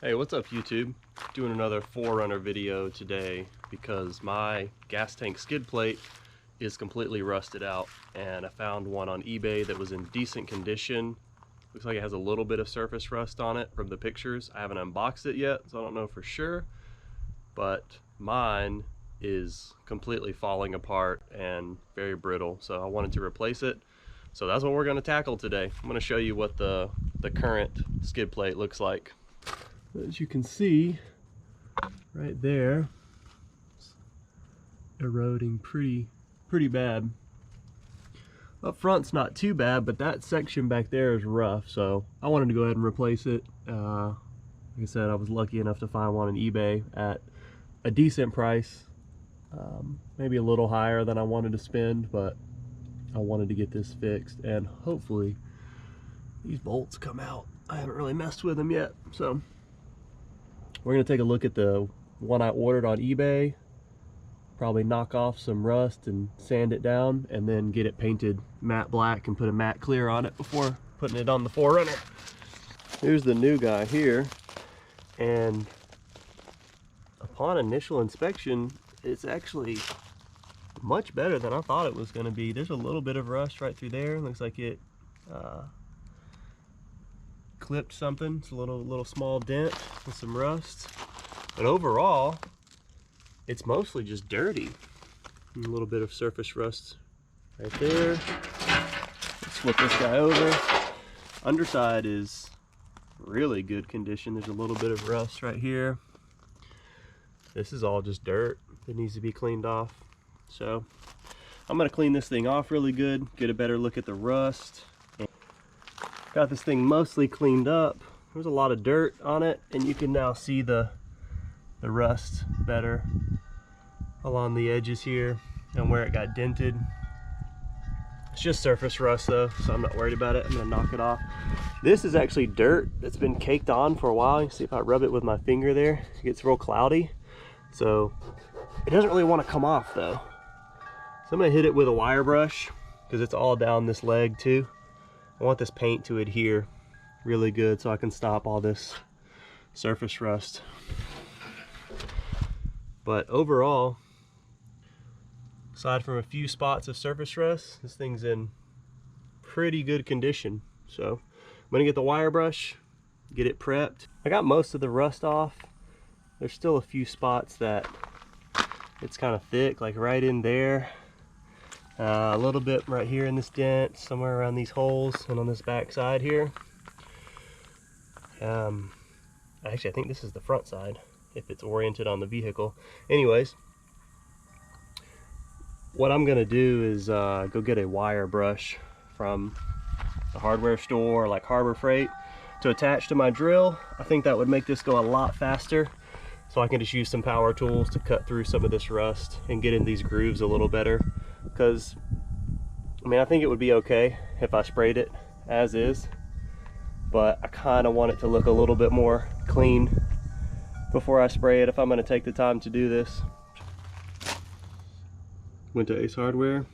Hey, what's up YouTube? Doing another 4Runner video today because my gas tank skid plate is completely rusted out, and I found one on eBay that was in decent condition. Looks like it has a little bit of surface rust on it from the pictures. I haven't unboxed it yet, so I don't know for sure, but mine is completely falling apart and very brittle, so I wanted to replace it. So that's what we're going to tackle today. I'm going to show you what the current skid plate looks like. As you can see right there, it's eroding pretty bad. Up front's not too bad, but that section back there is rough, so I wanted to go ahead and replace it. Like I said, I was lucky enough to find one on eBay at a decent price, maybe a little higher than I wanted to spend, but I wanted to get this fixed, and hopefully these bolts come out. I haven't really messed with them yet, so we're going to take a look at the one I ordered on eBay, probably knock off some rust and sand it down, and then get it painted matte black and put a matte clear on it before putting it on the 4Runner. Here's the new guy here, and upon initial inspection, it's actually much better than I thought it was going to be. There's a little bit of rust right through there. Looks like it clipped something. It's a little small dent with some rust, but overall it's mostly just dirty. And a little bit of surface rust right there. Let's flip this guy over. Underside is really good condition. There's a little bit of rust right here. This is all just dirt that needs to be cleaned off, so I'm going to clean this thing off really good, get a better look at the rust. Got this thing mostly cleaned up. There's a lot of dirt on it, and you can now see the rust better along the edges here and where it got dented. It's just surface rust though, so I'm not worried about it. I'm gonna knock it off. This is actually dirt that's been caked on for a while. You can see if I rub it with my finger there, it gets real cloudy. So it doesn't really want to come off though. So I'm gonna hit it with a wire brush because it's all down this leg too. I want this paint to adhere really good so I can stop all this surface rust. But overall, aside from a few spots of surface rust, this thing's in pretty good condition. So I'm gonna get the wire brush, get it prepped. I got most of the rust off. There's still a few spots that it's kind of thick, like right in there. A little bit right here in this dent, somewhere around these holes, and on this back side here. Actually, I think this is the front side, if it's oriented on the vehicle. Anyways, what I'm gonna do is go get a wire brush from the hardware store, like Harbor Freight, to attach to my drill. I think that would make this go a lot faster, so I can just use some power tools to cut through some of this rust and get in these grooves a little better. Because I mean, I think it would be okay if I sprayed it as is, but I kind of want it to look a little bit more clean before I spray it if I'm going to take the time to do this. Went to Ace Hardware,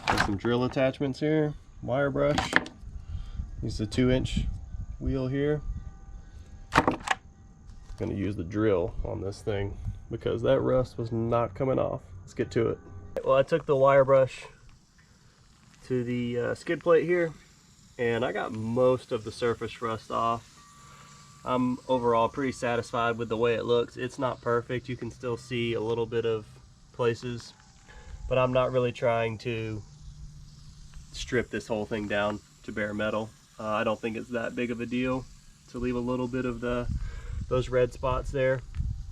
got some drill attachments here, wire brush, use the 2-inch wheel here. I'm going to use the drill on this thing because that rust was not coming off. Let's get to it. Well, I took the wire brush to the skid plate here, and I got most of the surface rust off. I'm overall pretty satisfied with the way it looks. It's not perfect. You can still see a little bit of places, but I'm not really trying to strip this whole thing down to bare metal. I don't think it's that big of a deal to leave a little bit of those red spots there.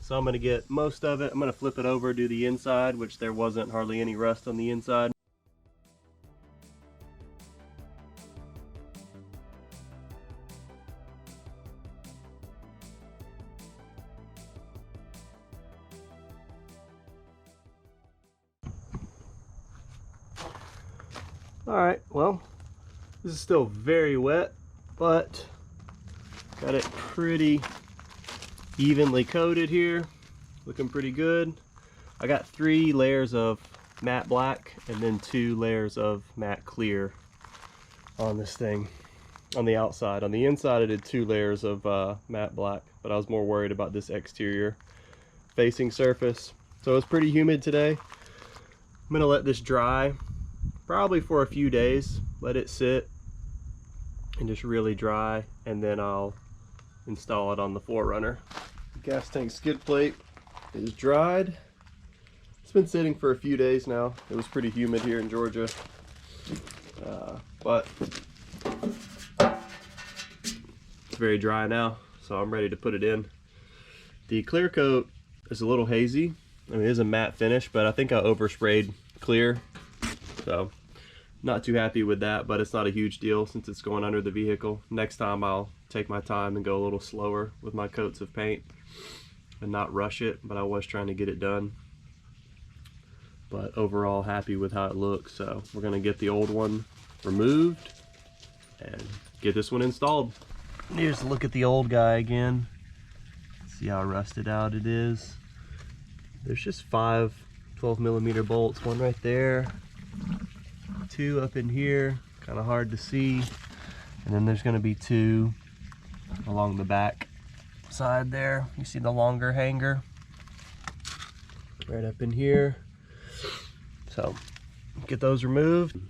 So I'm going to get most of it. I'm going to flip it over, do the inside, which there wasn't hardly any rust on the inside. Alright, well, this is still very wet, but got it pretty evenly coated here, looking pretty good. I got 3 layers of matte black and then 2 layers of matte clear on this thing. on the outside. On the inside I did 2 layers of matte black, but I was more worried about this exterior facing surface. So it's pretty humid today. I'm gonna let this dry probably for a few days, let it sit and just really dry, and then I'll install it on the 4Runner. The gas tank skid plate is dried. It's been sitting for a few days now. It was pretty humid here in Georgia, but it's very dry now, so I'm ready to put it in. The clear coat is a little hazy. I mean, it is a matte finish, but I think I oversprayed clear, so not too happy with that, but it's not a huge deal since it's going under the vehicle. Next time I'll take my time and go a little slower with my coats of paint and not rush it, but I was trying to get it done. But overall happy with how it looks, so we're gonna get the old one removed and get this one installed. Here's a look at the old guy again. See how rusted out it is. There's just 5 12mm bolts, one right there, 2 up in here, kind of hard to see, and then there's going to be 2 along the back side there. You see the longer hanger right up in here. So get those removed.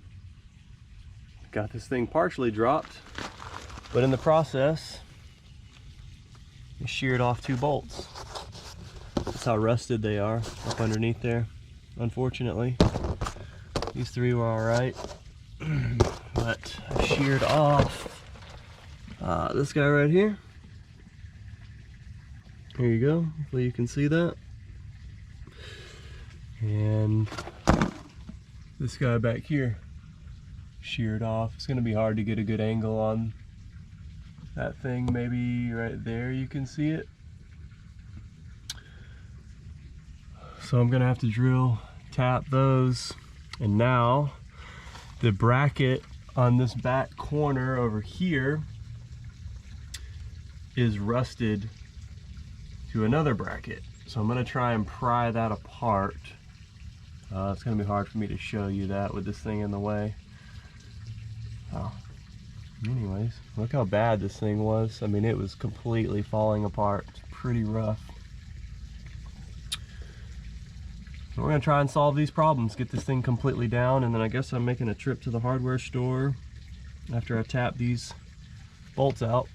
Got this thing partially dropped, but in the process I sheared off 2 bolts. That's how rusted they are up underneath there. Unfortunately, these 3 were all right, but I sheared off this guy right here. Here you go. Hopefully you can see that. And this guy back here, sheared off. It's going to be hard to get a good angle on that thing. Maybe right there you can see it. So I'm gonna have to drill tap those. And now the bracket on this back corner over here is rusted to another bracket. So I'm gonna try and pry that apart. It's gonna be hard for me to show you that with this thing in the way. Oh. Anyways, look how bad this thing was. I mean, it was completely falling apart. It's pretty rough. We're gonna try and solve these problems, get this thing completely down, and then I guess I'm making a trip to the hardware store after I tap these bolts out.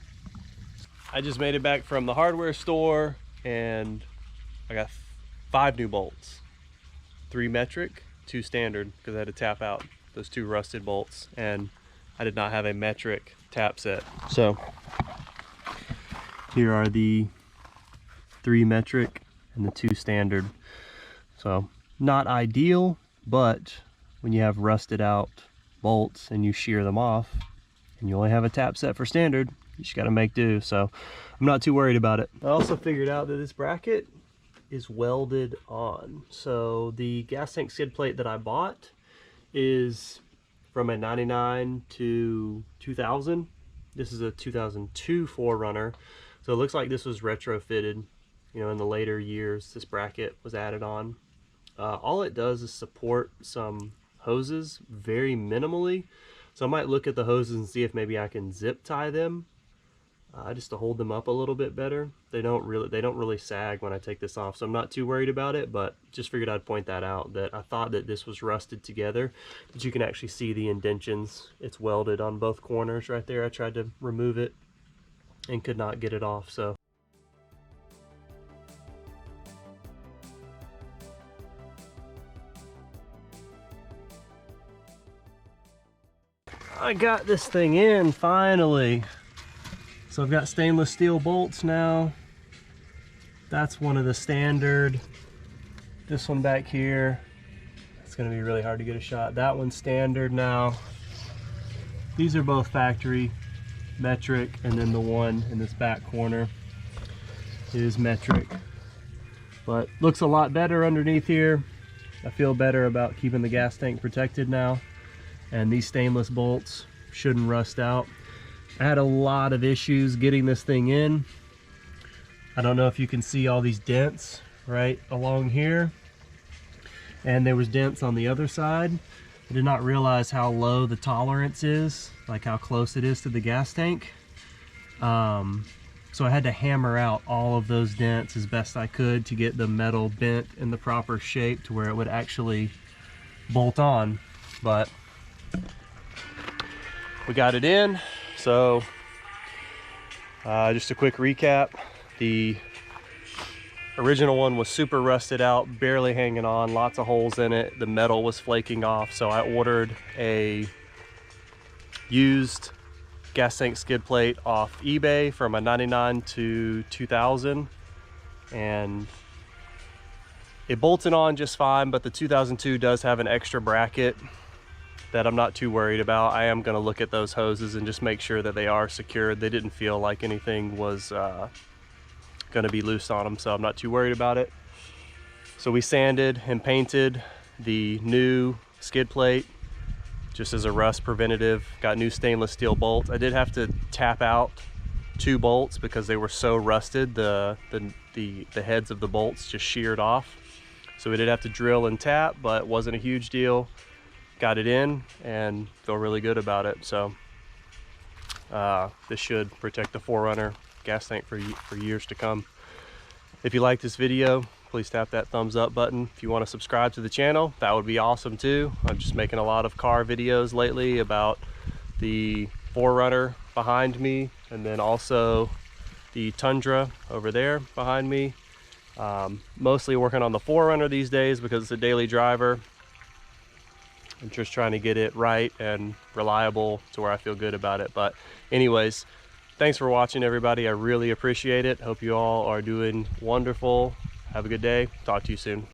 I just made it back from the hardware store and I got 5 new bolts. 3 metric, 2 standard, because I had to tap out those 2 rusted bolts and I did not have a metric tap set. So here are the 3 metric and the 2 standard. So not ideal, but when you have rusted out bolts and you shear them off and you only have a tap set for standard, you just gotta make do. So I'm not too worried about it. I also figured out that this bracket is welded on. So the gas tank skid plate that I bought is from a 99 to 2000. This is a 2002 4Runner. So it looks like this was retrofitted, you know, in the later years. This bracket was added on. All it does is support some hoses very minimally. So I might look at the hoses and see if maybe I can zip tie them just to hold them up a little bit better. They don't really sag when I take this off, so I'm not too worried about it, but just figured I'd point that out, that I thought that this was rusted together, but you can actually see the indentions. It's welded on both corners right there. I tried to remove it and could not get it off. So I got this thing in finally. So I've got stainless steel bolts now. That's one of the standard. This one back here, it's gonna be really hard to get a shot. That one's standard now. These are both factory metric, and then the one in this back corner is metric. But looks a lot better underneath here. I feel better about keeping the gas tank protected now. And these stainless bolts shouldn't rust out. I had a lot of issues getting this thing in. I don't know if you can see all these dents right along here, and there was dents on the other side. I did not realize how low the tolerance is, like how close it is to the gas tank. So I had to hammer out all of those dents as best I could to get the metal bent in the proper shape to where it would actually bolt on. But we got it in. So just a quick recap. The original one was super rusted out, barely hanging on, lots of holes in it. The metal was flaking off, so I ordered a used gas tank skid plate off eBay from a 99 to 2000, and it bolted on just fine, but the 2002 does have an extra bracket that I'm not too worried about. I am going to look at those hoses and just make sure that they are secured. They didn't feel like anything was going to be loose on them, so I'm not too worried about it. So we sanded and painted the new skid plate just as a rust preventative. Got new stainless steel bolts. I did have to tap out 2 bolts because they were so rusted. The heads of the bolts just sheared off, so we did have to drill and tap, but it wasn't a huge deal. Got it in and feel really good about it. So this should protect the 4Runner gas tank for years to come. If you like this video, please tap that thumbs up button. If you want to subscribe to the channel, that would be awesome too. I'm just making a lot of car videos lately about the 4Runner behind me, and then also the Tundra over there behind me. Mostly working on the 4Runner these days because it's a daily driver. I'm just trying to get it right and reliable to where I feel good about it. But anyways, thanks for watching, everybody. I really appreciate it. Hope you all are doing wonderful. Have a good day. Talk to you soon.